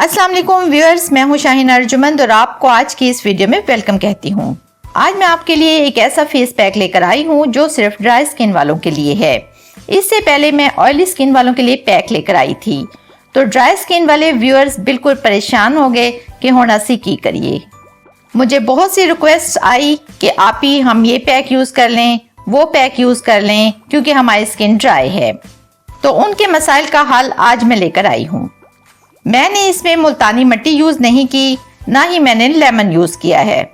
अस्सलाम वालेकुम व्यूअर्स, मैं हूं शाहीन अर्जुमंद और आपको आज की इस वीडियो में वेलकम कहती हूं। आज मैं आपके लिए एक ऐसा फेस पैक लेकर आई हूं जो सिर्फ ड्राई स्किन वालों के लिए है। इससे पहले मैं ऑयली स्किन वालों के लिए पैक लेकर आई थी, तो ड्राई स्किन वाले व्यूअर्स बिल्कुल परेशान हो गए कि हुण असी की करिए। मुझे बहुत सी रिक्वेस्ट आई कि आप ही हम ये पैक यूज कर लें, वो पैक यूज कर लें, क्योंकि हमारी स्किन ड्राई है। तो उनके मसाइल का हल आज मैं लेकर आई हूँ। मैंने इसमें मुल्तानी मिट्टी यूज नहीं की, ना ही मैंने लेमन यूज किया है।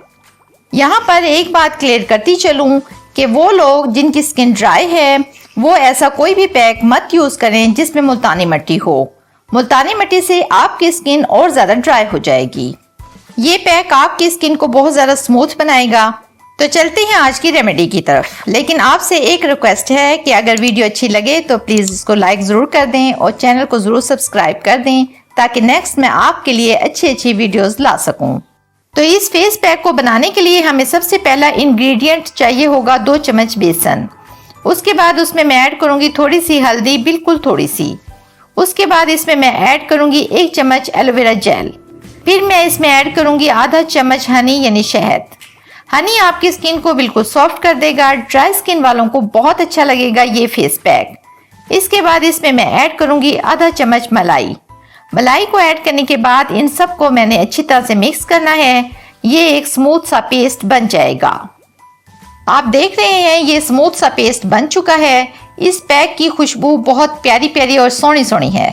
यहाँ पर एक बात क्लियर करती चलूं कि वो लोग जिनकी स्किन ड्राई है वो ऐसा कोई भी पैक मत यूज करें जिसमें मुल्तानी मिट्टी हो। मुल्तानी मिट्टी से आपकी स्किन और ज्यादा ड्राई हो जाएगी। ये पैक आपकी स्किन को बहुत ज्यादा स्मूथ बनाएगा। तो चलते हैं आज की रेमेडी की तरफ। लेकिन आपसे एक रिक्वेस्ट है कि अगर वीडियो अच्छी लगे तो प्लीज इसको लाइक जरूर कर दें और चैनल को जरूर सब्सक्राइब कर दें, ताकि नेक्स्ट मैं आपके लिए अच्छी वीडियोस ला सकूं। तो इस फेस पैक को बनाने के लिए हमें सबसे पहला इंग्रेडिएंट चाहिए होगा 2 चम्मच बेसन। उसके बाद उसमें मैं ऐड करूंगी थोड़ी सी हल्दी, बिल्कुल थोड़ी सी। उसके बाद इसमें मैं ऐड करूंगी 1 चम्मच एलोवेरा जेल। फिर मैं इसमें ऐड करूंगी आधा चम्मच हनी यानी शहद। हनी आपकी स्किन को बिल्कुल सॉफ्ट कर देगा। ड्राई स्किन वालों को बहुत अच्छा लगेगा ये फेस पैक। इसके बाद इसमें मैं ऐड करूंगी आधा चम्मच मलाई। मलाई को ऐड करने के बाद इन सब को मैंने अच्छी तरह से मिक्स करना है। ये एक स्मूथ सा पेस्ट बन जाएगा। आप देख रहे हैं ये स्मूथ सा पेस्ट बन चुका है। इस पैक की खुशबू बहुत प्यारी प्यारी और सोनी सोनी है।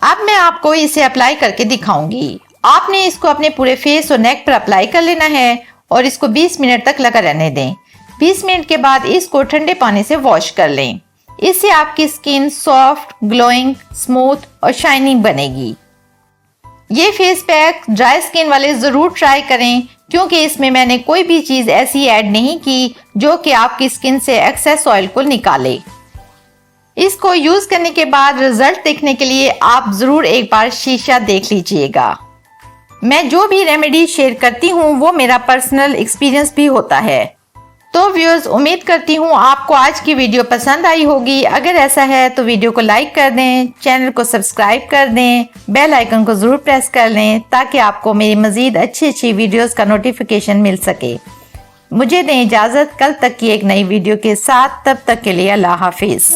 अब मैं आपको इसे अप्लाई करके दिखाऊंगी। आपने इसको अपने पूरे फेस और नेक पर अप्लाई कर लेना है और इसको 20 मिनट तक लगा रहने दें। 20 मिनट के बाद इसको ठंडे पानी से वॉश कर लें। इससे आपकी स्किन सॉफ्ट, ग्लोइंग, स्मूथ और शाइनिंग बनेगी। ये फेस पैक ड्राई स्किन वाले जरूर ट्राई करें, क्योंकि इसमें मैंने कोई भी चीज ऐसी ऐड नहीं की जो कि आपकी स्किन से एक्सेस ऑयल को निकाले। इसको यूज करने के बाद रिजल्ट देखने के लिए आप जरूर एक बार शीशा देख लीजिएगा। मैं जो भी रेमेडी शेयर करती हूँ वो मेरा पर्सनल एक्सपीरियंस भी होता है। तो व्यूअर्स, उम्मीद करती हूँ आपको आज की वीडियो पसंद आई होगी। अगर ऐसा है तो वीडियो को लाइक कर दें, चैनल को सब्सक्राइब कर दें, बेल आइकन को जरूर प्रेस कर लें, ताकि आपको मेरी मजीद अच्छी वीडियोस का नोटिफिकेशन मिल सके। मुझे दें इजाज़त कल तक की एक नई वीडियो के साथ। तब तक के लिए अल्लाह हाफिज़।